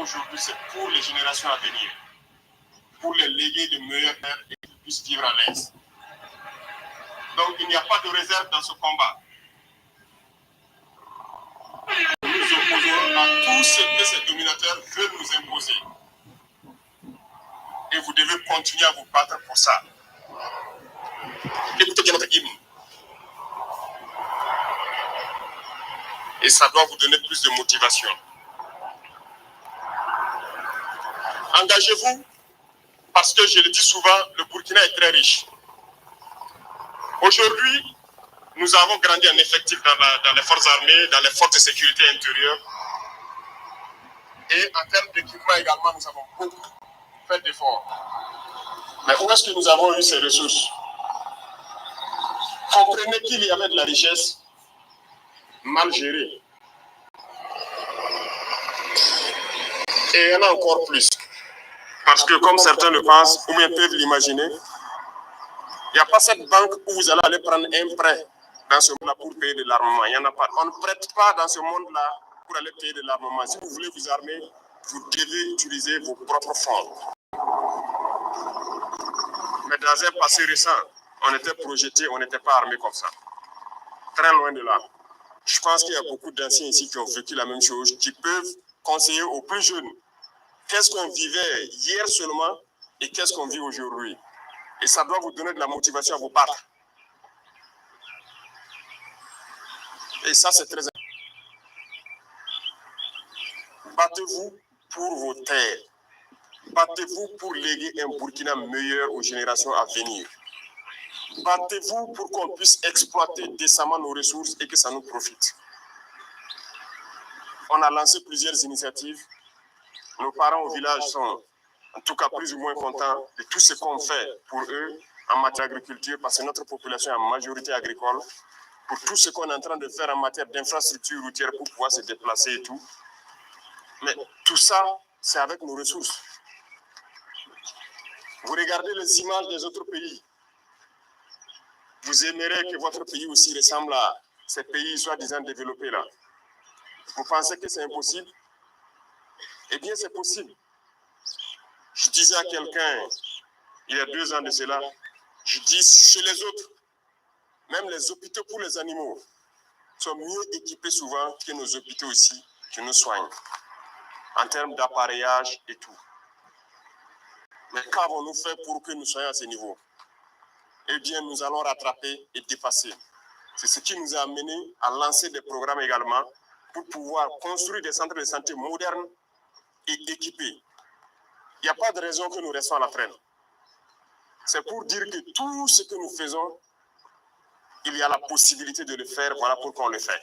aujourd'hui, c'est pour les générations à venir, pour les léguer de meilleurs airs et qu'ils puissent vivre à l'aise. Donc, il n'y a pas de réserve dans ce combat. Nous nous opposons à tout ce que ces dominateurs veulent nous imposer. Et vous devez continuer à vous battre pour ça. Écoutez bien notre hymne. Et ça doit vous donner plus de motivation. Engagez-vous, parce que je le dis souvent, le Burkina est très riche. Aujourd'hui, nous avons grandi en effectif dans les forces armées, dans les forces de sécurité intérieure. Et en termes d'équipement également, nous avons beaucoup fait d'efforts. Mais où est-ce que nous avons eu ces ressources? Comprenez qu'il y avait de la richesse mal gérée. Et il y en a encore plus. Parce que comme certains le pensent, ou bien peuvent l'imaginer, il n'y a pas cette banque où vous allez aller prendre un prêt dans ce monde-là pour payer de l'armement. Il n'y en a pas. On ne prête pas dans ce monde-là pour aller payer de l'armement. Si vous voulez vous armer, vous devez utiliser vos propres fonds. Mais dans un passé récent, on était projeté, on n'était pas armé comme ça. Très loin de là. Je pense qu'il y a beaucoup d'anciens ici qui ont vécu la même chose, qui peuvent conseiller aux plus jeunes. Qu'est-ce qu'on vivait hier seulement et qu'est-ce qu'on vit aujourd'hui? Et ça doit vous donner de la motivation à vous battre. Et ça, c'est très important. Battez-vous pour vos terres. Battez-vous pour léguer un Burkina meilleur aux générations à venir. Battez-vous pour qu'on puisse exploiter décemment nos ressources et que ça nous profite. On a lancé plusieurs initiatives. Nos parents au village sont en tout cas plus ou moins contents de tout ce qu'on fait pour eux en matière d'agriculture, parce que notre population est en majorité agricole, pour tout ce qu'on est en train de faire en matière d'infrastructure routière pour pouvoir se déplacer et tout. Mais tout ça, c'est avec nos ressources. Vous regardez les images des autres pays. Vous aimerez que votre pays aussi ressemble à ces pays soi-disant développés là. Vous pensez que c'est impossible? Eh bien, c'est possible. Je disais à quelqu'un, il y a 2 ans de cela, je dis chez les autres, même les hôpitaux pour les animaux sont mieux équipés souvent que nos hôpitaux ici qui nous soignent, en termes d'appareillage et tout. Mais qu'avons-nous fait pour que nous soyons à ce niveau? Eh bien, nous allons rattraper et dépasser. C'est ce qui nous a amené à lancer des programmes également pour pouvoir construire des centres de santé modernes et équipés. Il n'y a pas de raison que nous restons à la traîne. C'est pour dire que tout ce que nous faisons, il y a la possibilité de le faire, voilà pourquoi on le fait.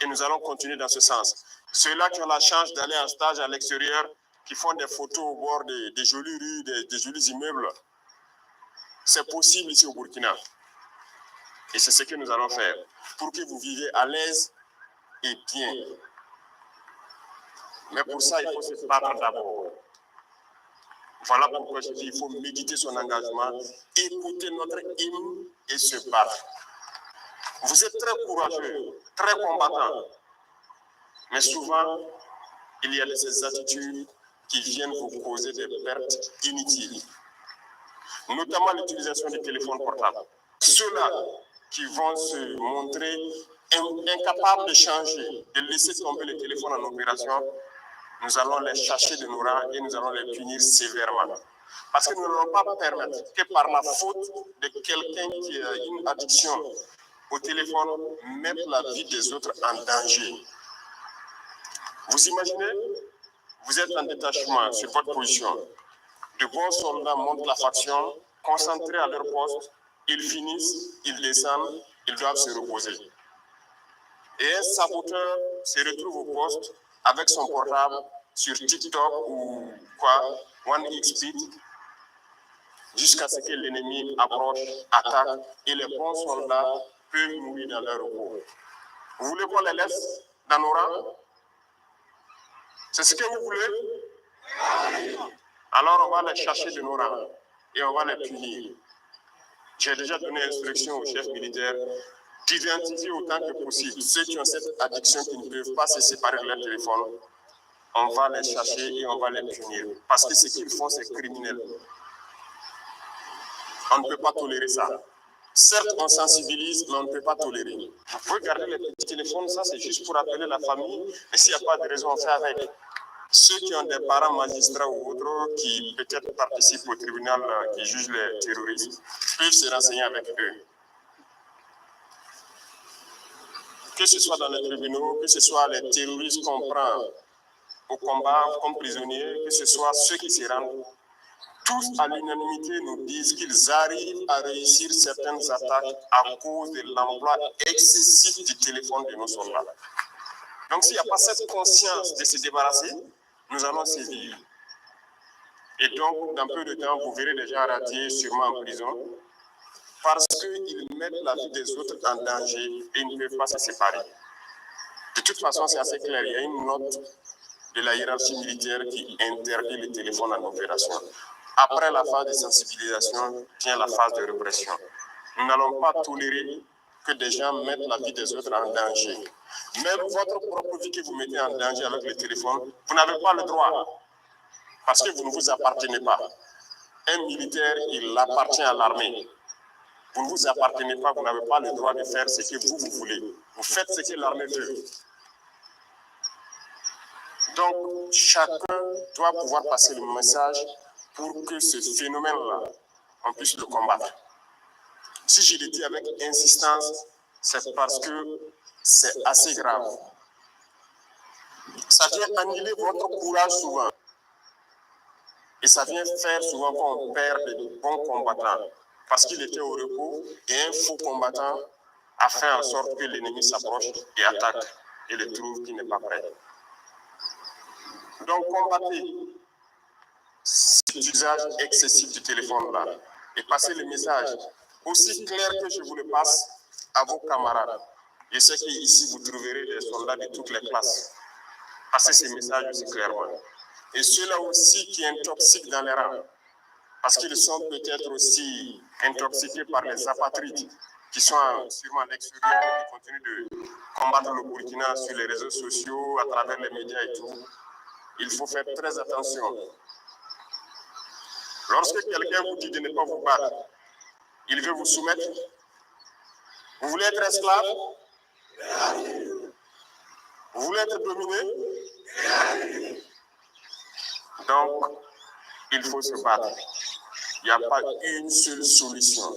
Et nous allons continuer dans ce sens. Ceux-là qui ont la chance d'aller en stage à l'extérieur, qui font des photos au bord des jolies rues, des jolis immeubles, c'est possible ici au Burkina. Et c'est ce que nous allons faire, pour que vous viviez à l'aise et bien. Mais pour ça, il faut se battre d'abord. Voilà pourquoi je dis qu'il faut méditer son engagement, écouter notre hymne et se battre. Vous êtes très courageux, très combattants. Mais souvent, il y a de ces attitudes qui viennent vous causer des pertes inutiles. Notamment l'utilisation des téléphones portables. Ceux-là qui vont se montrer incapables de changer, de laisser tomber le téléphone en opération, nous allons les chercher de nos rangs et nous allons les punir sévèrement. Parce que nous n'allons pas permettre que par la faute de quelqu'un qui a une addiction au téléphone, mettre la vie des autres en danger. Vous imaginez, vous êtes en détachement sur votre position. De bons soldats montent la faction, concentrés à leur poste, ils finissent, ils descendent, ils doivent se reposer. Et un saboteur se retrouve au poste avec son portable sur TikTok ou quoi, OneXP, jusqu'à ce que l'ennemi approche, attaque, et les bons soldats peuvent mourir dans leur repos. Vous voulez qu'on les laisse dans nos rangs? C'est ce que vous voulez? Alors on va les chercher de nos rangs et on va les punir. J'ai déjà donné instruction aux chefs militaires d'identifier autant que possible ceux qui ont cette addiction qui ne peuvent pas se séparer de leur téléphone on va les chercher et on va les punir. Parce que ce qu'ils font, c'est criminel. On ne peut pas tolérer ça. Certes, on sensibilise, mais on ne peut pas tolérer. Vous pouvez garder les petits téléphones, ça c'est juste pour appeler la famille, mais s'il n'y a pas de raison, on fait avec. Ceux qui ont des parents magistrats ou autres qui peut-être participent au tribunal qui juge les terroristes peuvent se renseigner avec eux. Que ce soit dans les tribunaux, que ce soit les terroristes qu'on prend au combat comme prisonniers, que ce soit ceux qui se rendent, tous à l'unanimité nous disent qu'ils arrivent à réussir certaines attaques à cause de l'emploi excessif du téléphone de nos soldats. Donc s'il n'y a pas cette conscience de se débarrasser, nous allons sévir. Et donc, dans peu de temps, vous verrez des gens radiés sûrement en prison parce qu'ils mettent la vie des autres en danger et ils ne peuvent pas se séparer. De toute façon, c'est assez clair. Il y a une note de la hiérarchie militaire qui interdit le téléphone en opération. Après la phase de sensibilisation, vient la phase de répression. Nous n'allons pas tolérer que des gens mettent la vie des autres en danger. Même votre propre vie que vous mettez en danger avec le téléphone, vous n'avez pas le droit, parce que vous ne vous appartenez pas. Un militaire, il appartient à l'armée. Vous ne vous appartenez pas, vous n'avez pas le droit de faire ce que vous voulez. Vous faites ce que l'armée veut. Donc, chacun doit pouvoir passer le message pour que ce phénomène-là, on puisse le combattre. Si je le dis avec insistance, c'est parce que c'est assez grave. Ça vient annihiler votre courage souvent. Et ça vient faire souvent qu'on perd de bons combattants. Parce qu'il était au repos et un faux combattant a fait en sorte que l'ennemi s'approche et attaque et le trouve qu'il n'est pas prêt. Donc combattez cet usage excessif du téléphone-là et passez le message aussi clair que je vous le passe à vos camarades. Je sais qu'ici vous trouverez des soldats de toutes les classes. Passez ces messages aussi clairement. Et ceux-là aussi qui intoxiquent dans les rangs, parce qu'ils sont peut-être aussi intoxiqués par les apatrides qui sont sûrement à l'extérieur et qui continuent de combattre le Burkina sur les réseaux sociaux, à travers les médias et tout. Il faut faire très attention. Lorsque quelqu'un vous dit de ne pas vous battre, il veut vous soumettre. Vous voulez être esclave? Vous voulez être dominé? Donc, il faut se battre. Il n'y a pas une seule solution.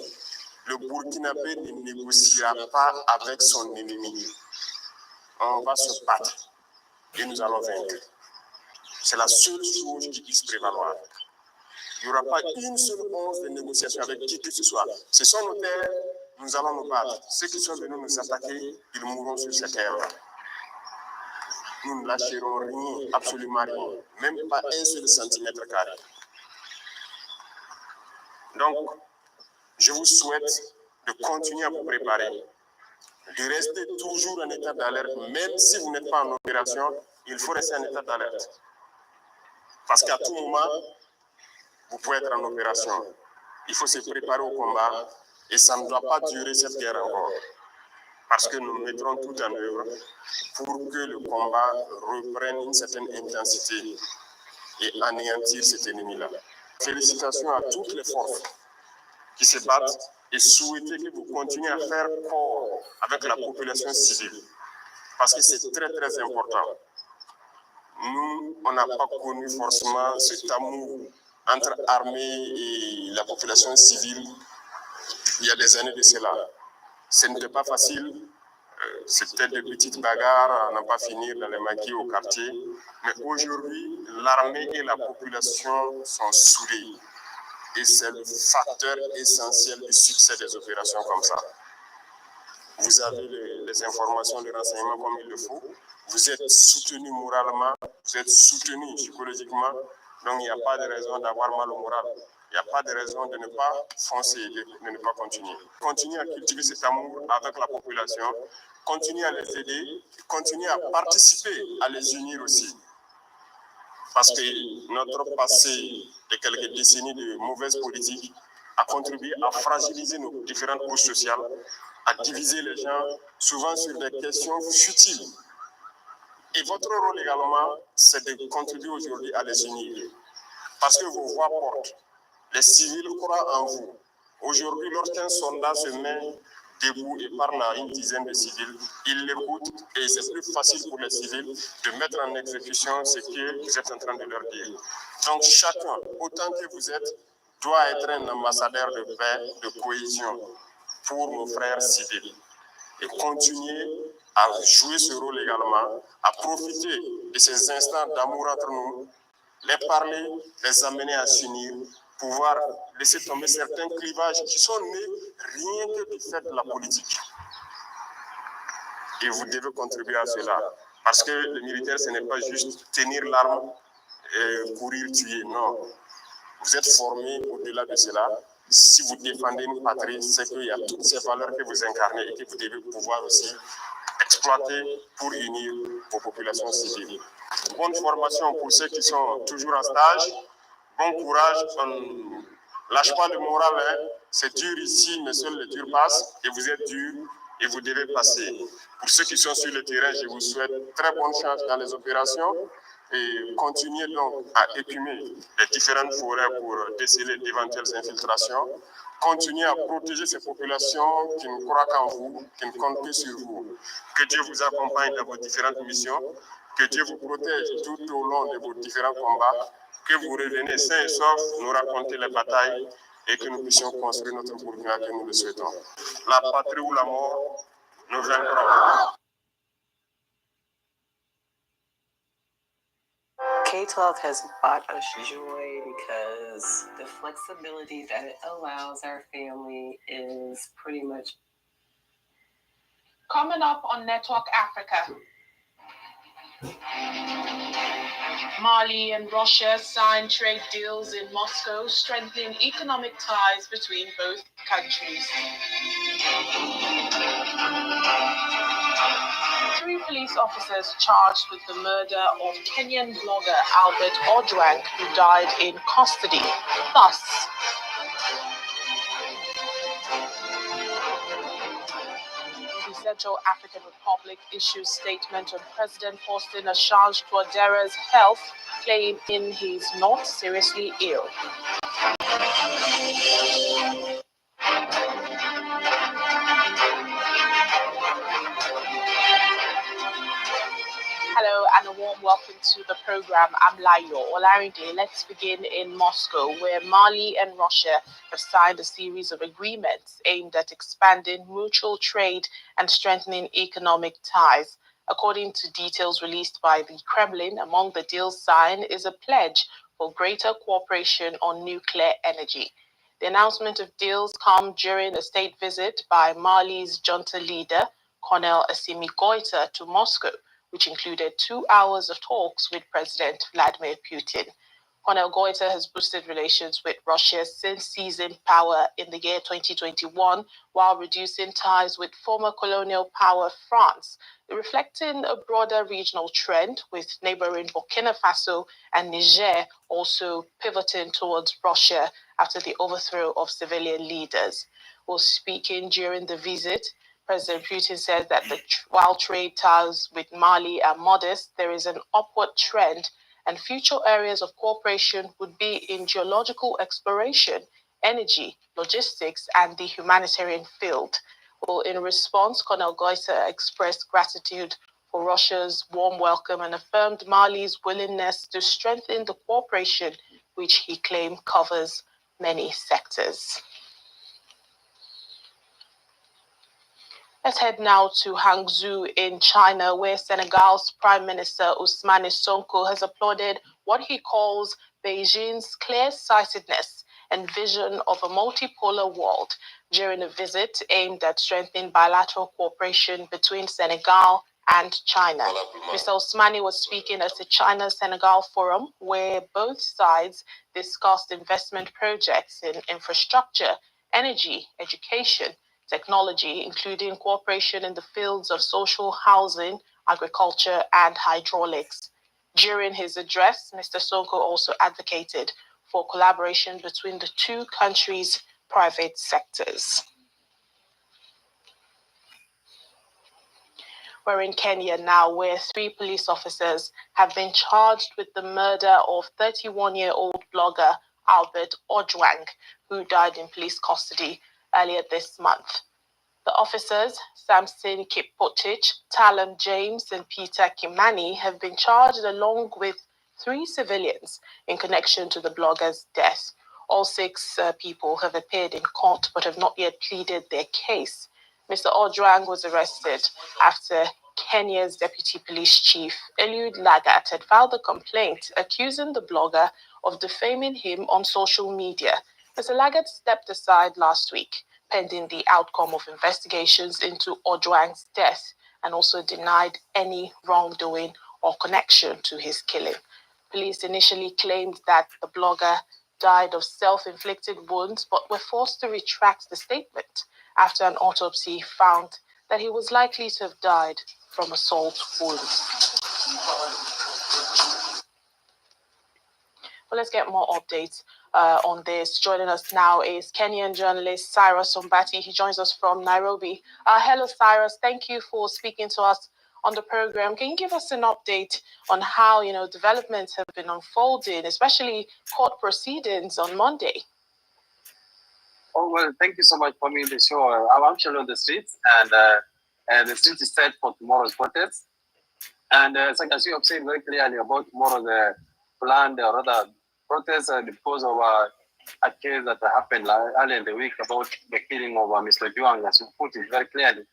Le Burkinabé ne négociera pas avec son ennemi. On va se battre et nous allons vaincre. C'est la seule chose qui puisse prévaloir. Il n'y aura pas une seule once de négociation avec qui que ce soit. Ce sont nos terres, nous allons nous battre. Ceux qui sont venus nous attaquer, ils mourront sur ces terres-là. Nous ne lâcherons rien, absolument rien, même pas un seul centimètre carré. Donc, je vous souhaite de continuer à vous préparer, de rester toujours en état d'alerte, même si vous n'êtes pas en opération, il faut rester en état d'alerte. Parce qu'à tout moment, vous pouvez être en opération. Il faut se préparer au combat et ça ne doit pas durer cette guerre encore. Parce que nous mettrons tout en œuvre pour que le combat reprenne une certaine intensité et anéantir cet ennemi-là. Félicitations à toutes les forces qui se battent et souhaiter que vous continuez à faire corps avec la population civile. Parce que c'est très très important. Nous, on n'a pas connu forcément cet amour entre armée et la population civile il y a des années de cela. Ce n'était pas facile, c'était de petites bagarres, à n'en pas finir dans les maquis au quartier. Mais aujourd'hui, l'armée et la population sont soudées. Et c'est le facteur essentiel du succès des opérations comme ça. Vous avez les informations de renseignement comme il le faut. Vous êtes soutenu moralement, vous êtes soutenu psychologiquement. Donc il n'y a pas de raison d'avoir mal au moral. Il n'y a pas de raison de ne pas foncer, de ne pas continuer. Continuez à cultiver cet amour avec la population. Continuez à les aider. Continuez à participer, à les unir aussi. Parce que notre passé de quelques décennies de mauvaise politique a contribué à fragiliser nos différentes couches sociales, à diviser les gens, souvent sur des questions futiles. Et votre rôle également, c'est de contribuer aujourd'hui à les unir. Parce que vos voix portent. Les civils croient en vous. Aujourd'hui, lorsqu'un soldat se met debout et parle à une dizaine de civils, ils l'écoutent et c'est plus facile pour les civils de mettre en exécution ce que vous êtes en train de leur dire. Donc chacun, autant que vous êtes, doit être un ambassadeur de paix, de cohésion pour nos frères civils. Et continuer à jouer ce rôle également, à profiter de ces instants d'amour entre nous, les parler, les amener à s'unir, pouvoir laisser tomber certains clivages qui sont nés rien que du fait de la politique. Et vous devez contribuer à cela. Parce que le militaire, ce n'est pas juste tenir l'arme et courir, tuer, non. Vous êtes formés au-delà de cela. Si vous défendez une patrie, c'est qu'il y a toutes ces valeurs que vous incarnez et que vous devez pouvoir aussi exploiter pour unir vos populations civiles. Bonne formation pour ceux qui sont toujours en stage. Bon courage. On ne lâche pas le moral. Hein. C'est dur ici, mais seuls les durs passent. Et vous êtes dur et vous devez passer. Pour ceux qui sont sur le terrain, je vous souhaite très bonne chance dans les opérations. Et continuez donc à écumer les différentes forêts pour déceler d'éventuelles infiltrations. Continuez à protéger ces populations qui ne croient qu'en vous, qui ne comptent que sur vous. Que Dieu vous accompagne dans vos différentes missions, que Dieu vous protège tout au long de vos différents combats, que vous revenez sains et saufs, nous raconter les batailles et que nous puissions construire notre Burkina que nous le souhaitons. La patrie ou la mort, nous vaincrons. K-12 has brought us joy because the flexibility that it allows our family is pretty much. Coming up on Network Africa, Mali and Russia signed trade deals in Moscow, strengthening economic ties between both countries. 3 police officers charged with the murder of Kenyan blogger Albert Ojwang, who died in custody. Thus, the Central African Republic issues statement on President Faustin Archange Touadéra's health, claiming he's not seriously ill. Hello and a warm welcome to the program. I'm Layo Olarinde. Let's begin in Moscow, where Mali and Russia have signed a series of agreements aimed at expanding mutual trade and strengthening economic ties. According to details released by the Kremlin, among the deals signed is a pledge for greater cooperation on nuclear energy. The announcement of deals come during a state visit by Mali's junta leader, Colonel Assimi Goïta, to Moscow, which included 2 hours of talks with President Vladimir Putin. Colonel Goïta has boosted relations with Russia since seizing power in the year 2021, while reducing ties with former colonial power France, reflecting a broader regional trend, with neighboring Burkina Faso and Niger also pivoting towards Russia after the overthrow of civilian leaders. While speaking during the visit, President Putin said that while trade ties with Mali are modest, there is an upward trend, and future areas of cooperation would be in geological exploration, energy, logistics, and the humanitarian field. Well, in response, Colonel Goïta expressed gratitude for Russia's warm welcome and affirmed Mali's willingness to strengthen the cooperation, which he claimed covers many sectors. Let's head now to Hangzhou in China, where Senegal's Prime Minister Ousmane Sonko has applauded what he calls Beijing's clear-sightedness and vision of a multipolar world during a visit aimed at strengthening bilateral cooperation between Senegal and China. Mr. Ousmane was speaking at the China-Senegal Forum, where both sides discussed investment projects in infrastructure, energy, education, technology, including cooperation in the fields of social housing, agriculture, and hydraulics. During his address, Mr. Sonko also advocated for collaboration between the two countries' private sectors. We're in Kenya now, where 3 police officers have been charged with the murder of 31-year-old blogger Albert Ojwang, who died in police custody earlier this month. The officers, Samson Kipotich, Talon James, and Peter Kimani, have been charged along with 3 civilians in connection to the blogger's death. All 6 people have appeared in court but have not yet pleaded their case. Mr. Ojwang was arrested after Kenya's Deputy Police Chief, Eliud Lagat, had filed a complaint accusing the blogger of defaming him on social media. Mr. Lagat stepped aside last week, pending the outcome of investigations into Ojwang's death, and also denied any wrongdoing or connection to his killing. Police initially claimed that the blogger died of self-inflicted wounds, but were forced to retract the statement after an autopsy found that he was likely to have died from assault wounds. Well, let's get more updates on this. Joining us now is Kenyan journalist Cyrus Ombati. He joins us from Nairobi. Hello, Cyrus. Thank you for speaking to us on the program. Can you give us an update on how, developments have been unfolding, especially court proceedings on Monday? Oh, well, thank you so much for me on the show. I'm actually on the streets, and the street is set for tomorrow's protest. And so as you have said very clearly about tomorrow's planned protest because of a case that happened earlier in the week about the killing of Mr. Juang, as you put it very clearly.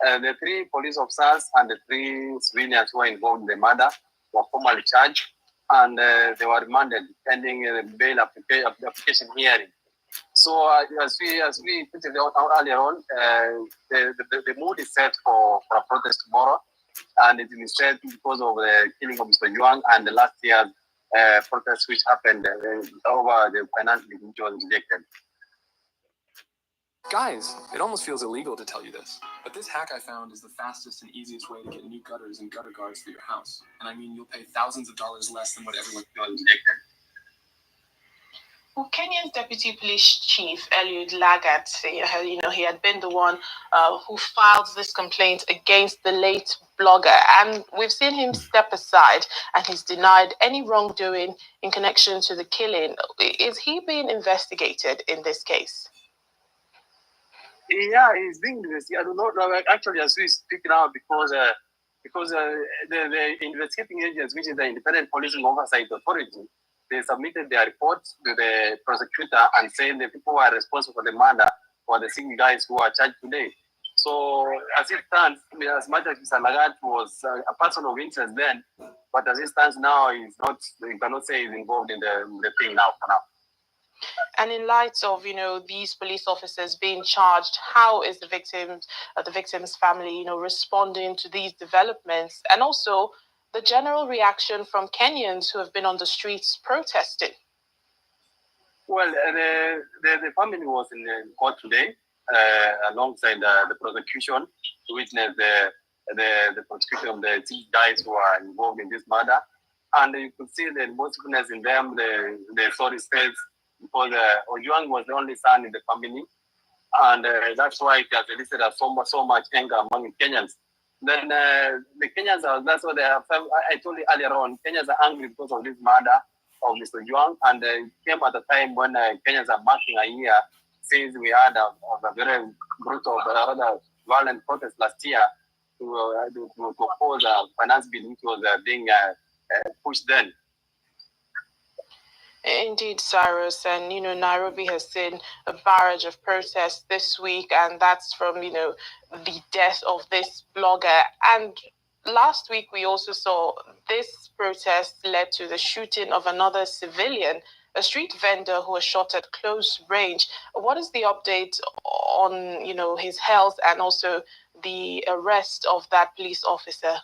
The 3 police officers and the 3 civilians who were involved in the murder were formally charged, and they were remanded pending a bail application hearing. So as we put it out earlier on, the mood is set for a protest tomorrow, and it is set because of the killing of Mr. Yuang and the last year's protest which happened over the finance bill which was rejected. Guys, it almost feels illegal to tell you this, but this hack I found is the fastest and easiest way to get new gutters and gutter guards for your house. And I mean, you'll pay thousands of dollars less than what everyone was rejected. Well, Kenya's Deputy Police Chief, Eliud Lagat, he had been the one who filed this complaint against the late blogger. And we've seen him step aside, and he's denied any wrongdoing in connection to the killing. Is he being investigated in this case? Yeah, he's being investigated. I don't know. Actually, as we speak now, because the investigating agents, which is the Independent Policing Oversight Authority, they submitted their report to the prosecutor and saying the people who are responsible for the murder were the 6 guys who are charged today. So as it stands, as much as Mr. Lagat was a person of interest then, but as it stands now, he's not. You cannot say he's involved in the thing now for now. And in light of these police officers being charged, how is the victim's family responding to these developments, and also the general reaction from Kenyans who have been on the streets protesting? Well, the family was in court today alongside the prosecution to witness the prosecution of the 6 guys who are involved in this murder. And you could see the emotiveness in them, the sorry face, because Ojwang was the only son in the family. And that's why it has elicited so much anger among Kenyans. Then the Kenyans that's what they have. I told you earlier on, Kenyans are angry because of this murder of Mr. Juang, and it came at a time when Kenyans are marking a year since we had a very brutal, rather violent protest last year to oppose a finance bill which was being pushed then. Indeed, Cyrus, and Nairobi has seen a barrage of protests this week, and that's from the death of this blogger. And last week we also saw this protest led to the shooting of another civilian, a street vendor who was shot at close range. What is the update on his health and also the arrest of that police officer?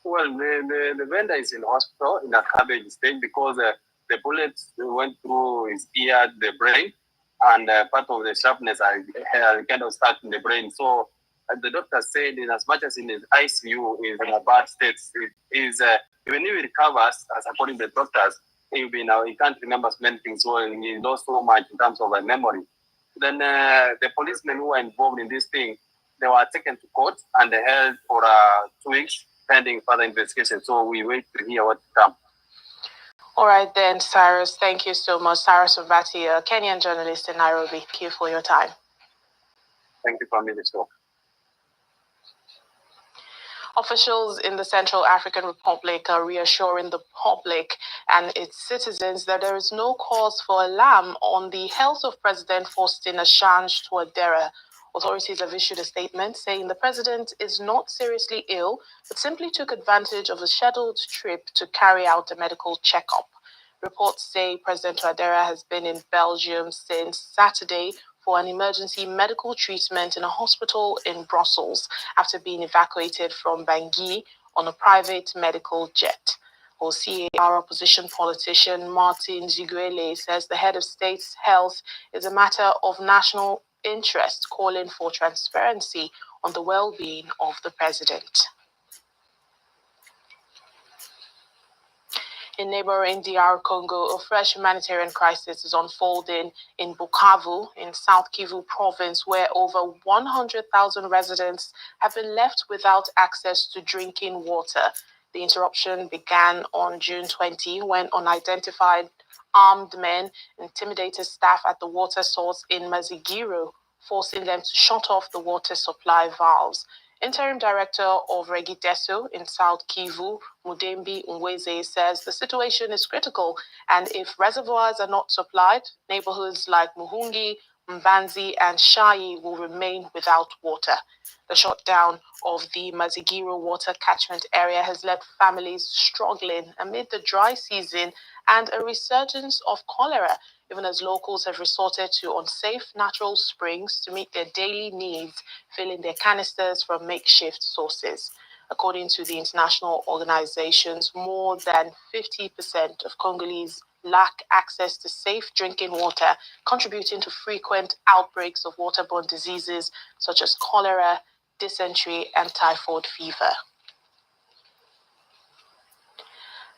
Well, the vendor is in hospital in a cabbage state because the bullets went through his ear, the brain, and part of the sharpness kind of stuck in the brain. So the doctor said, in as much as in his ICU is in a bad state, even if he recovers, as according to the doctors, he can't remember many things, so he lost so much in terms of memory. Then the policemen who were involved in this thing, they were taken to court and they held for 2 weeks pending further investigation. So we wait to hear what comes. All right then, Cyrus. Thank you so much. Cyrus Mbati, a Kenyan journalist in Nairobi. Thank you for your time. Thank you for me to show. Officials in the Central African Republic are reassuring the public and its citizens that there is no cause for alarm on the health of President Faustin Assange Touadera. Authorities have issued a statement saying the president is not seriously ill, but simply took advantage of a scheduled trip to carry out a medical checkup. Reports say President Touadera has been in Belgium since Saturday for an emergency medical treatment in a hospital in Brussels after being evacuated from Bangui on a private medical jet. CAR opposition politician Martin Ziguele says the head of state's health is a matter of national interest, calling for transparency on the well-being of the president. In neighboring DR Congo, a fresh humanitarian crisis is unfolding in Bukavu, in South Kivu province, where over 100,000 residents have been left without access to drinking water. The interruption began on June 20 when unidentified armed men intimidated staff at the water source in Mazigiro, forcing them to shut off the water supply valves. Interim Director of Regideso in South Kivu, Mudembi Nweze, says the situation is critical, and if reservoirs are not supplied, neighborhoods like Muhungi, Mbanzi, and Shayi will remain without water. The shutdown of the Mazigiro water catchment area has left families struggling amid the dry season and a resurgence of cholera, even as locals have resorted to unsafe natural springs to meet their daily needs, filling their canisters from makeshift sources. According to the international organizations, more than 50% of Congolese lack access to safe drinking water, contributing to frequent outbreaks of waterborne diseases such as cholera, dysentery, and typhoid fever.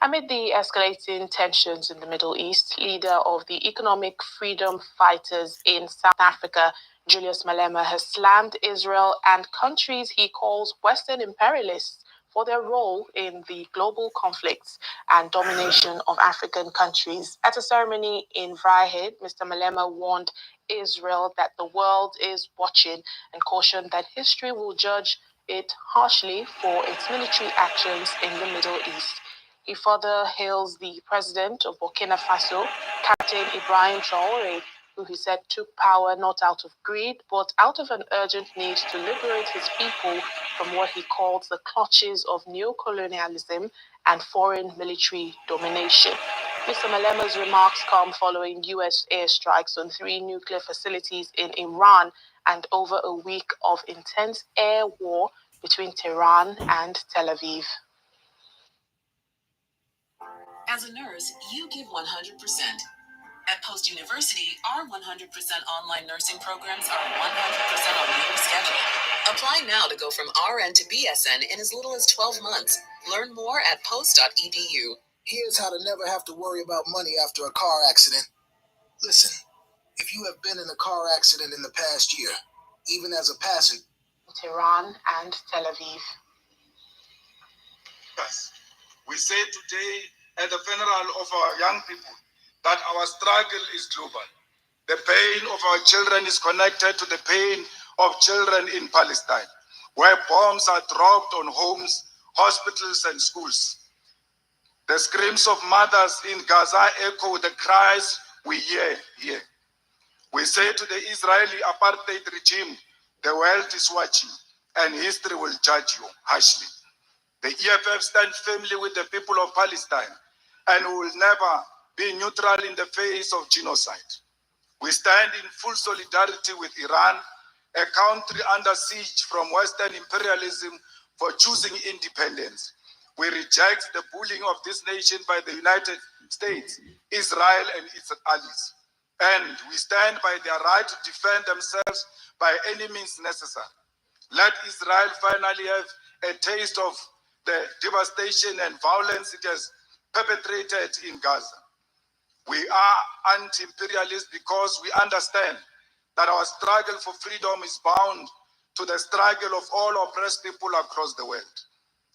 Amid the escalating tensions in the Middle East, leader of the Economic Freedom Fighters in South Africa, Julius Malema, has slammed Israel and countries he calls Western imperialists for their role in the global conflicts and domination of African countries. At a ceremony in Vryheid, Mr. Malema warned Israel that the world is watching and cautioned that history will judge it harshly for its military actions in the Middle East. He further hails the president of Burkina Faso, Captain Ibrahim Traoré, who he said took power not out of greed, but out of an urgent need to liberate his people from what he calls the clutches of neocolonialism and foreign military domination. Mr. Malema's remarks come following U.S. airstrikes on 3 nuclear facilities in Iran and over a week of intense air war between Tehran and Tel Aviv. As a nurse, you give 100%. At Post University, our 100% online nursing programs are 100% on your schedule. Apply now to go from RN to BSN in as little as 12 months. Learn more at post.edu. Here's how to never have to worry about money after a car accident. Listen, if you have been in a car accident in the past year, even as a passenger, Tehran and Tel Aviv. Yes. We say today at the funeral of our young people that our struggle is global. The pain of our children is connected to the pain of children in Palestine, where bombs are dropped on homes, hospitals, and schools. The screams of mothers in Gaza echo the cries we hear here. We say to the Israeli apartheid regime, the world is watching and history will judge you harshly. The EFF stands firmly with the people of Palestine and will never be neutral in the face of genocide. We stand in full solidarity with Iran, a country under siege from Western imperialism for choosing independence. We reject the bullying of this nation by the United States, Israel, and its allies. And we stand by their right to defend themselves by any means necessary. Let Israel finally have a taste of the devastation and violence it has perpetrated in Gaza. We are anti-imperialist because we understand that our struggle for freedom is bound to the struggle of all oppressed people across the world.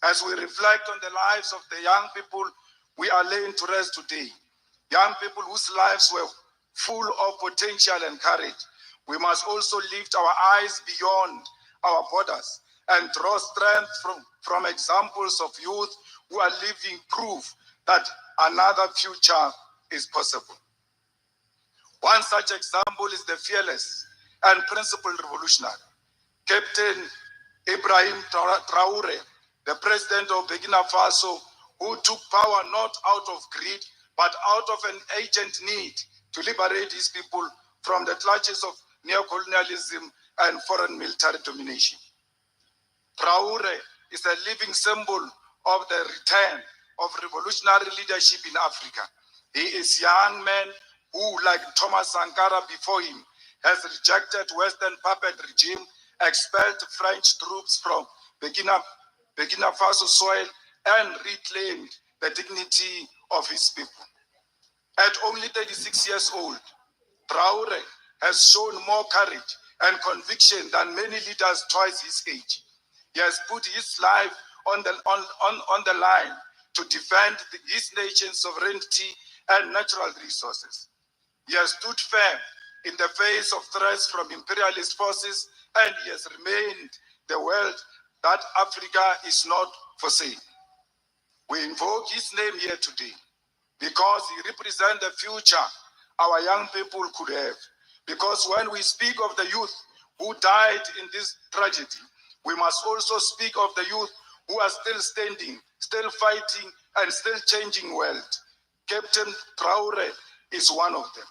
As we reflect on the lives of the young people we are laying to rest today, young people whose lives were full of potential and courage, we must also lift our eyes beyond our borders and draw strength from examples of youth who are living proof that another future is possible. One such example is the fearless and principled revolutionary, Captain Ibrahim Traore, the president of Burkina Faso, who took power not out of greed, but out of an urgent need to liberate his people from the clutches of neocolonialism and foreign military domination. Traore is a living symbol of the return of revolutionary leadership in Africa. He is a young man who, like Thomas Sankara before him, has rejected Western puppet regime, expelled French troops from Burkina Faso soil, and reclaimed the dignity of his people. At only 36 years old, Traore has shown more courage and conviction than many leaders twice his age. He has put his life on the line to defend his nation's sovereignty and natural resources. He has stood firm in the face of threats from imperialist forces, and he has remained the world that Africa is not for sale. We invoke his name here today because he represents the future our young people could have. Because when we speak of the youth who died in this tragedy, we must also speak of the youth who are still standing, still fighting, and still changing world. Captain Traore is one of them.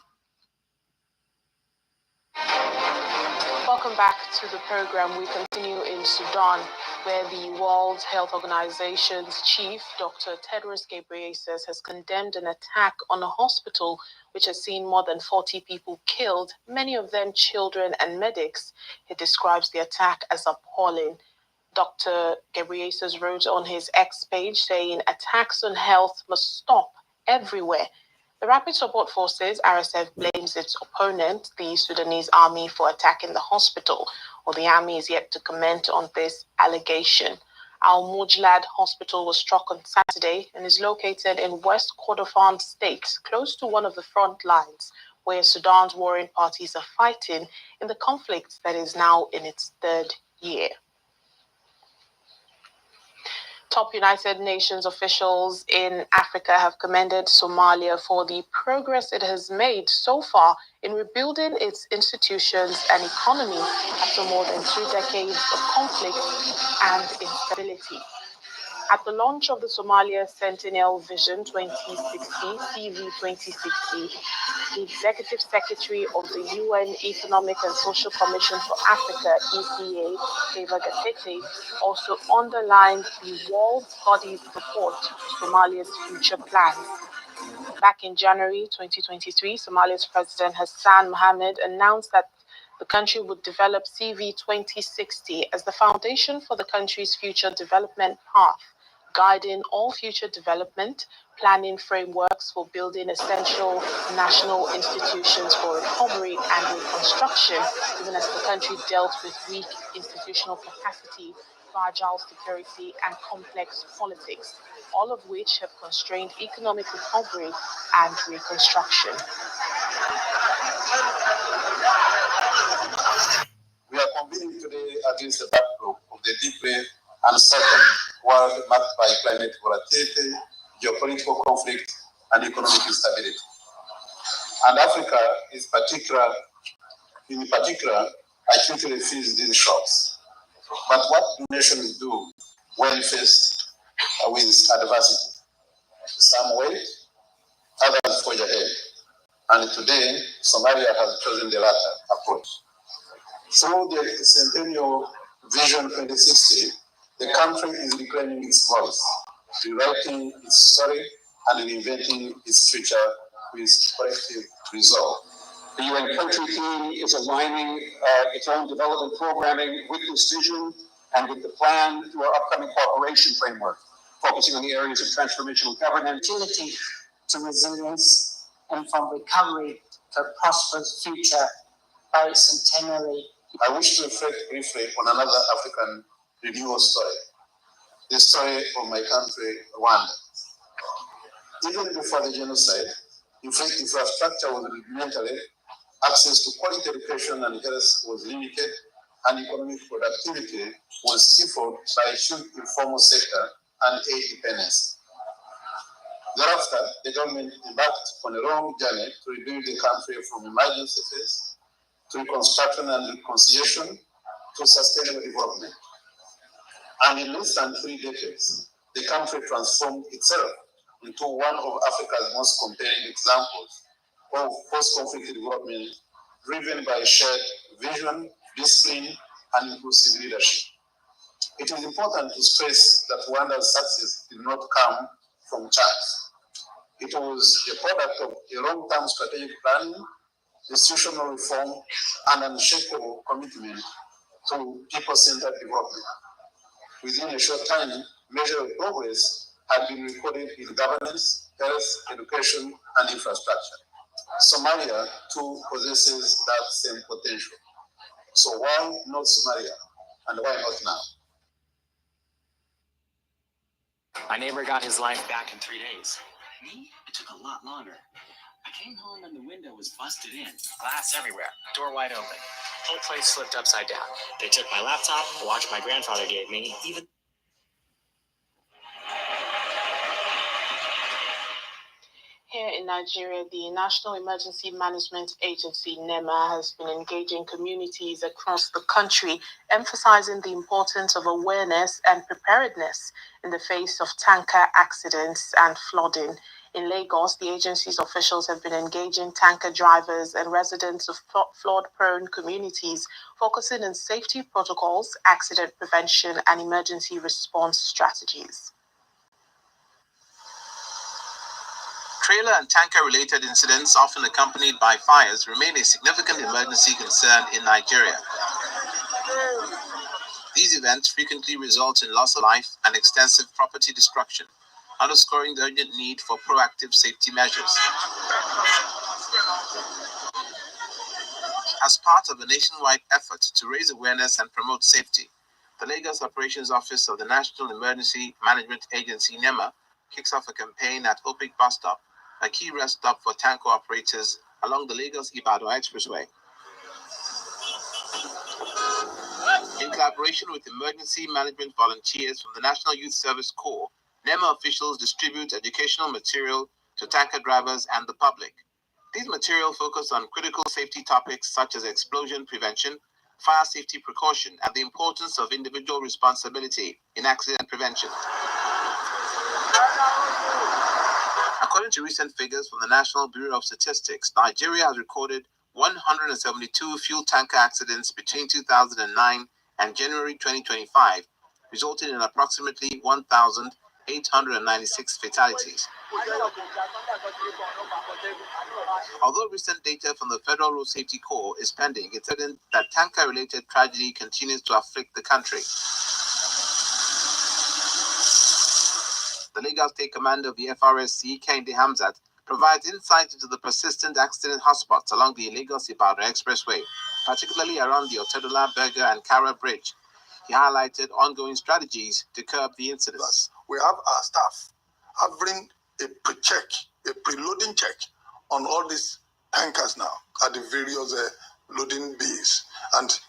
Welcome back to the program. We continue in Sudan, where the World Health Organization's chief, Dr. Tedros Ghebreyesus, has condemned an attack on a hospital which has seen more than 40 people killed, many of them children and medics. He describes the attack as appalling. Dr. Ghebreyesus wrote on his X page saying, "Attacks on health must stop everywhere." The Rapid Support Forces, RSF, blames its opponent, the Sudanese army, for attacking the hospital, or the army is yet to comment on this allegation. Al-Mujlad Hospital was struck on Saturday and is located in West Kordofan State, close to one of the front lines where Sudan's warring parties are fighting in the conflict that is now in its third year. Top United Nations officials in Africa have commended Somalia for the progress it has made so far in rebuilding its institutions and economy after more than 2 decades of conflict and instability. At the launch of the Somalia Sentinel Vision 2060, CV 2060, the Executive Secretary of the UN Economic and Social Commission for Africa, ECA, Favour Gatete, also underlined the world body's support to Somalia's future plans. Back in January 2023, Somalia's President Hassan Mohamud announced that the country would develop CV 2060 as the foundation for the country's future development path, guiding all future development, planning frameworks for building essential national institutions for recovery and reconstruction, even as the country dealt with weak institutional capacity, fragile security, and complex politics, all of which have constrained economic recovery and reconstruction. We are convening today against the backdrop of the deeply uncertain world marked by climate volatility, geopolitical conflict, and economic instability. And Africa in particular, acutely feels these shocks. But what do nations do when faced with adversity? Some wait, others forge ahead. And today, Somalia has chosen the latter approach. Through the Centennial Vision 2060, the country is reclaiming its voice, rewriting its story, and reinventing its future with collective resolve. The UN country team is aligning its own development programming with this vision and with the plan to our upcoming cooperation framework, focusing on the areas of transformational governance. Agility to resilience and from recovery to a prosperous future bicentenary I wish to reflect briefly on another African renewal story, the story of my country, Rwanda. Even before the genocide, infrastructure was rudimentary, access to quality education and health was limited, and economic productivity was stifled by huge informal sector and aid dependence. Thereafter, the government embarked on a long journey to rebuild the country from emergency phase to reconstruction and reconciliation to sustainable development. And in less than 3 decades, the country transformed itself into one of Africa's most compelling examples of post-conflict development driven by shared vision, discipline, and inclusive leadership. It is important to stress that Rwanda's success did not come from chance. It was a product of a long-term strategic planning, institutional reform, and unshakable commitment to people-centered development. Within a short time, measure of progress had been recorded in governance, health, education, and infrastructure. Somalia, too, possesses that same potential. So why not Somalia? And why not now? My neighbor got his life back in 3 days. Me? It took a lot longer. I came home and the window was busted in. Glass everywhere. Door wide open. Whole place flipped upside down. They took my laptop, the watch my grandfather gave me, even... Here in Nigeria, the National Emergency Management Agency, NEMA, has been engaging communities across the country, emphasizing the importance of awareness and preparedness in the face of tanker accidents and flooding. In Lagos, the agency's officials have been engaging tanker drivers and residents of flood-prone communities, focusing on safety protocols, accident prevention, and emergency response strategies. Trailer and tanker-related incidents, often accompanied by fires, remain a significant emergency concern in Nigeria. These events frequently result in loss of life and extensive property destruction, underscoring the urgent need for proactive safety measures. As part of a nationwide effort to raise awareness and promote safety, the Lagos Operations Office of the National Emergency Management Agency, NEMA, kicks off a campaign at Opik Bus Stop, a key rest stop for tanker operators along the Lagos-Ibadan Expressway. In collaboration with emergency management volunteers from the National Youth Service Corps, NEMA officials distribute educational material to tanker drivers and the public. These materials focus on critical safety topics such as explosion prevention, fire safety precaution, and the importance of individual responsibility in accident prevention. According to recent figures from the National Bureau of Statistics, Nigeria has recorded 172 fuel tanker accidents between 2009 and January 2025, resulting in approximately 1,896 fatalities. Although recent data from the Federal Road Safety Corps is pending, it's evident that tanker-related tragedy continues to afflict the country. The Lagos State Commander of the FRSC, Kehinde Hamzat, provides insight into the persistent accident hotspots along the Lagos-Ibadan Expressway, particularly around the Otedola, Berger, and Kara Bridge. He highlighted ongoing strategies to curb the incidents. We have our staff having a pre-check, a pre-loading check on all these tankers now at the various loading bays. And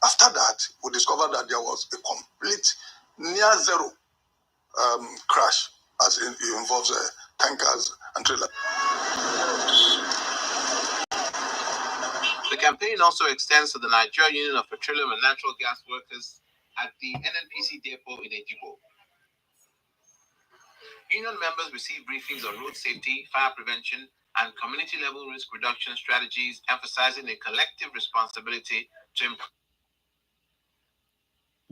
after that, we discovered that there was a complete near zero crash as it involves tankers and trailers. The campaign also extends to the Nigerian Union of Petroleum and Natural Gas Workers at the NNPC depot in Ejigbo. Union members receive briefings on road safety, fire prevention, and community-level risk reduction strategies, emphasizing a collective responsibility to improve.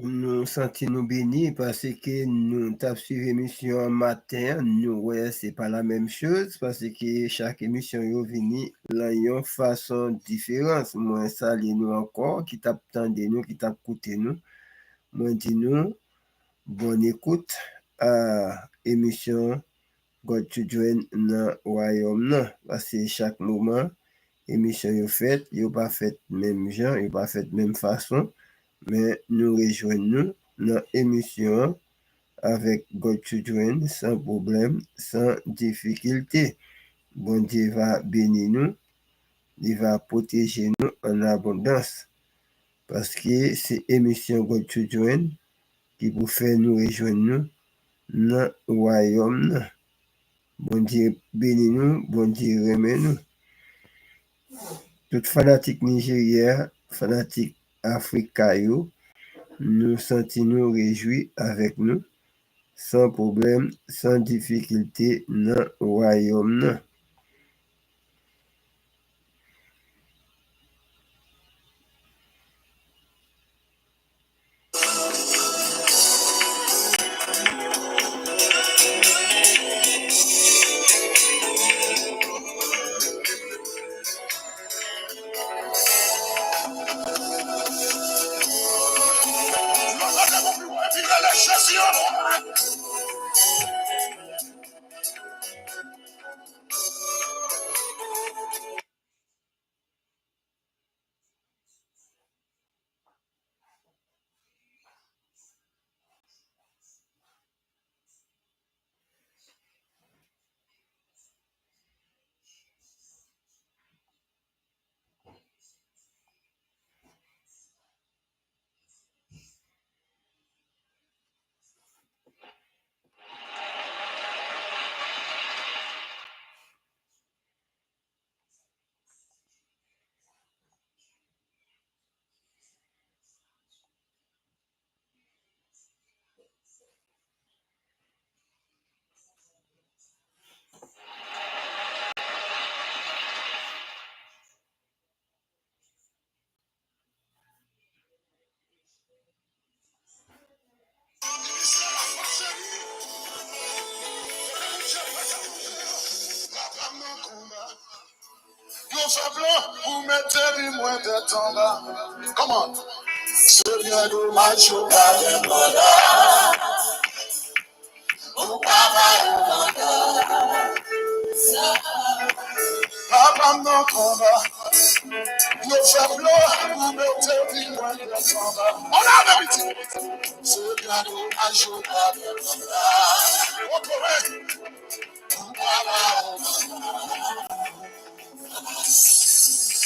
Nous sentons nous bénis parce que nous avons suivi l'émission matin. Nous voyons c'est pas la même chose parce que chaque émission est venue dans une façon différente. Moi, salue nous encore, qui t'attendent nous, qui t'écoutent nous. Moi, dis nous, bonne écoute à l'émission God to Join dans wayom, parce que chaque moment, émission yo fait, yo pas fait même genre, yo pas fait même façon, mais nous rejoignons dans émission avec God Children sans problème, sans difficulté. Bon Dieu va bénir nous, il va protéger nous en abondance. Parce que c'est émission God Children qui vous fait nous rejoindre nous dans le wayom. Bon Dieu bénit nous, bon Dieu remet nous. Tout fanatique Nigeria, fanatique Africa, nous sentons nous réjouis avec nous, sans problème, sans difficulté dans le royaume. Come on. Papa no combat. Yo fablo, vous mettez loin de combat. On a l'habitude. Ce cadeau a joué à bien combat. Au correct.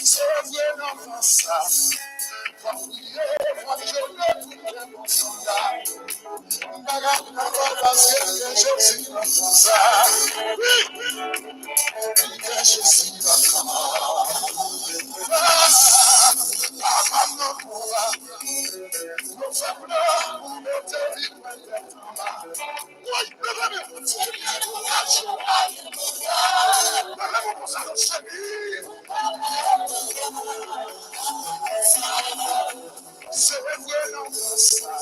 C'est vrai dans ça. Pour prier, pour jeûner, pour les bons soldats. Parce que je suis dans ça. Que je suis dans Papa no combat. Yo fablo, vous mettez loin de combat. Oui, bébé. Ce cadeau a joué à bien combat. Bébé, vous allez chérir. C'est vrai dans ça.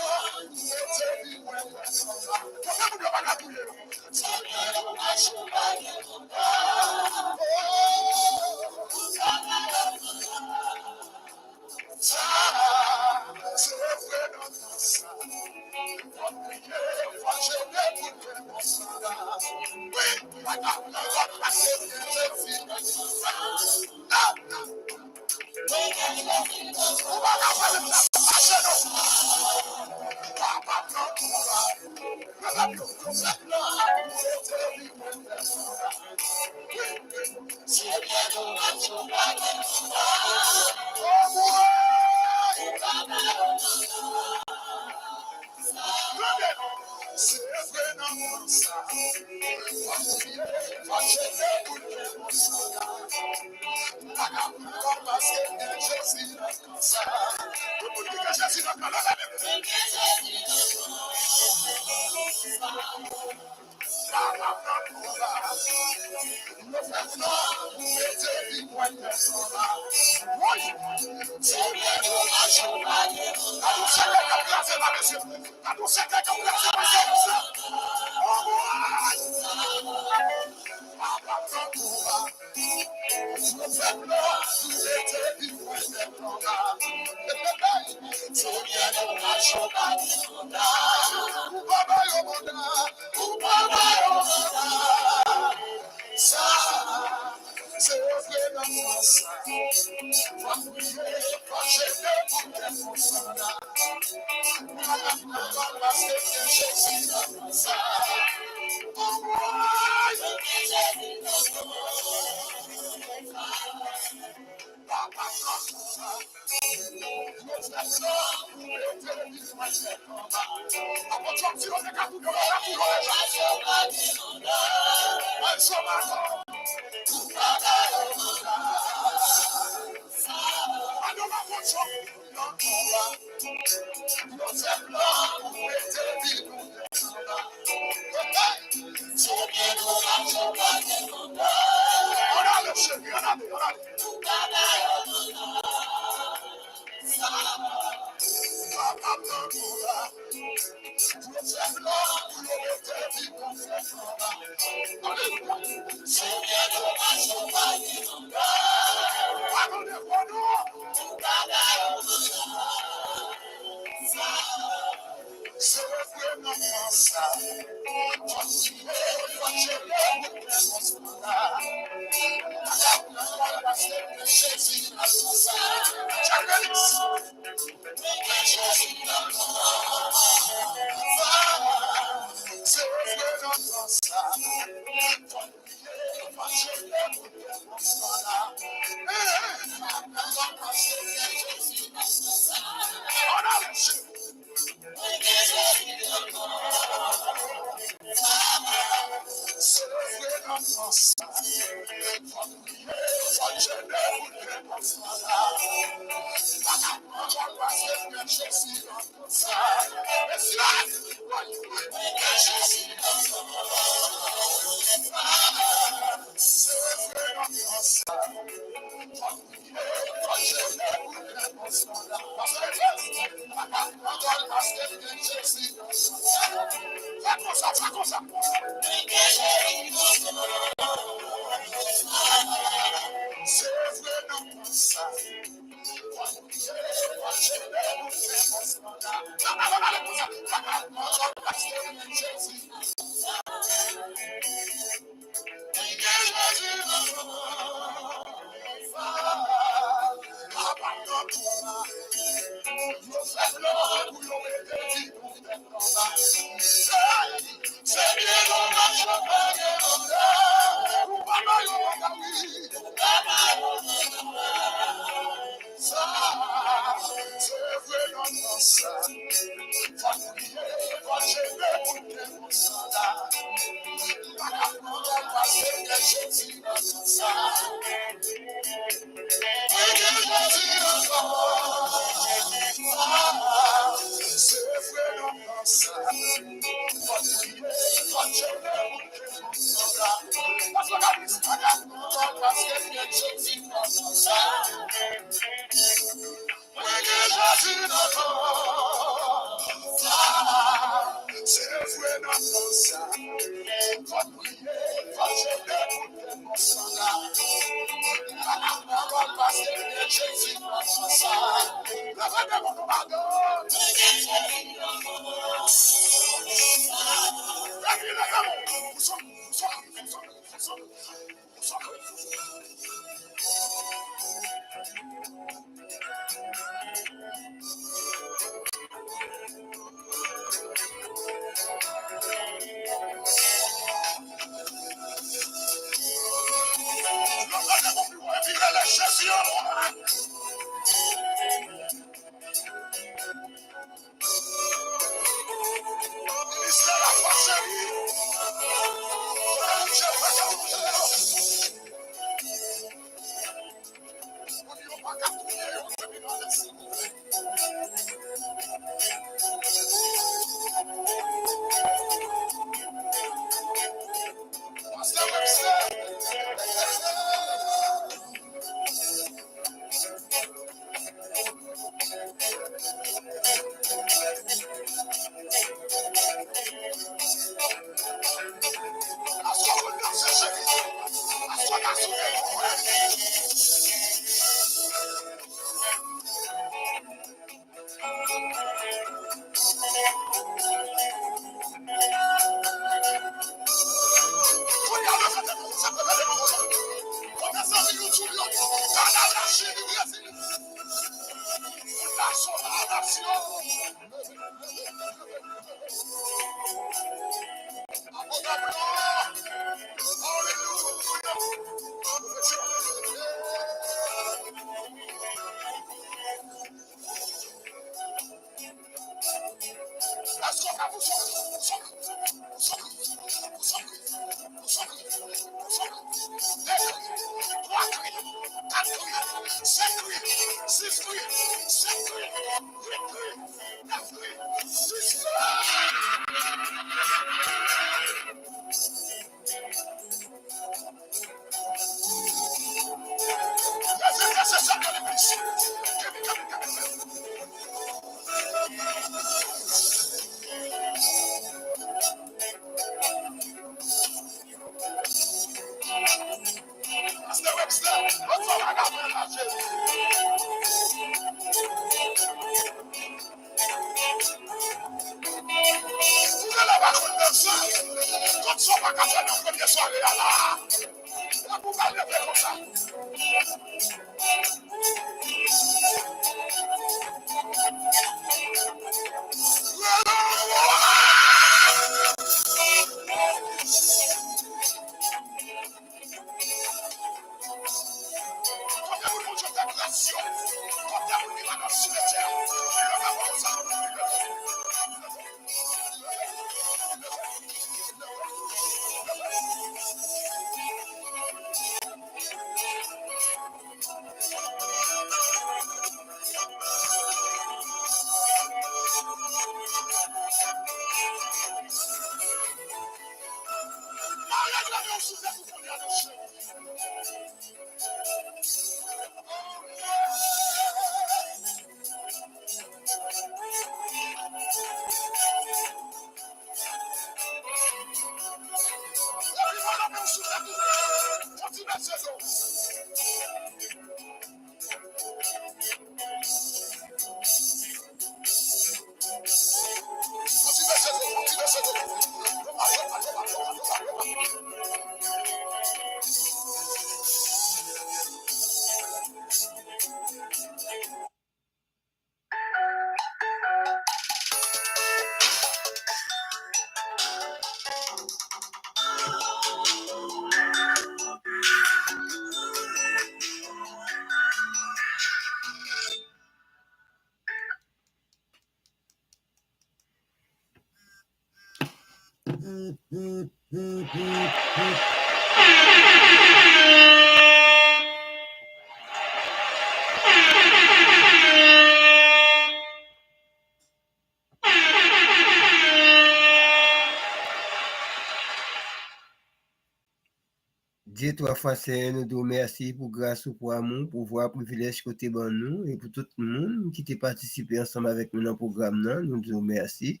Dieu trois fois c'est nous nous merci pour grâce ou pour amour, pour voir privilège côté bon nous et pour tout le monde qui t'a participé ensemble avec nous dans le programme nous nous merci.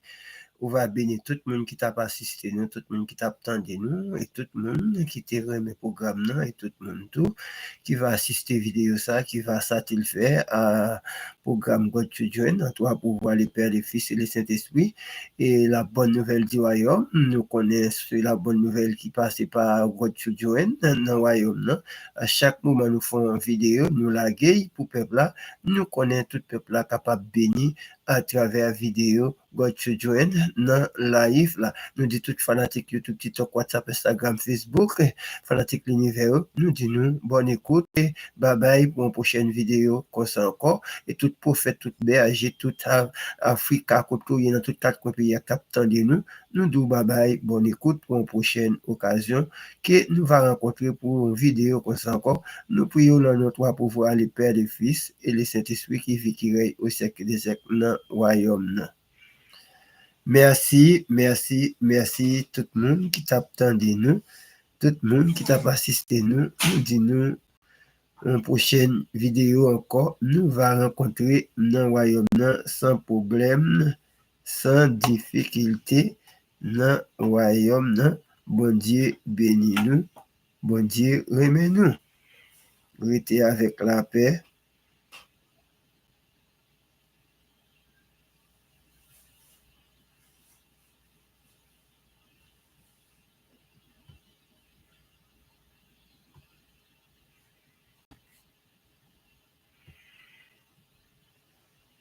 On va bénir tout le monde qui t'a assisté nous, tout le monde qui t'a attendu nous et tout le monde qui t'a remis le programme nous et tout le monde tout qui va assister vidéo ça, qui va ça le faire à programme God Children, toi pour voir les pères, les fils et les Saint-Esprit et la bonne nouvelle du royaume. Nous connaissons la bonne nouvelle qui passe par God Children dans le royaume. Non? À chaque moment nous faisons une vidéo, nous la gueule pour le peuple là, nous connaissons tout le peuple là capable de bénir à travers la vidéo God Children dans live là. Nous dit tout fanatique YouTube, TikTok, WhatsApp, Instagram, Facebook, fanatique l'univers, nous dit nous bonne écoute et bye bye pour une prochaine vidéo comme ça encore et tout prophète, tout BAG, tout Africa, côté dans tout quatre pays qui attendent nous, nous disons bye bye, bonne écoute pour une prochaine occasion que nous va rencontrer pour une vidéo comme ça encore. Nous prions dans notre pour voir les pères, les fils et les Saint-Esprit qui vit qui règne au siècle des siècles dans le royaume. Merci, merci, merci tout le monde qui t'a attendu nous, tout le monde qui t'a assisté nous, nous dit nous une prochaine vidéo encore, nous va rencontrer dans le royaume sans problème, sans difficulté, dans le royaume. Bon Dieu bénis nous, bon Dieu remet nous. Restez avec la paix.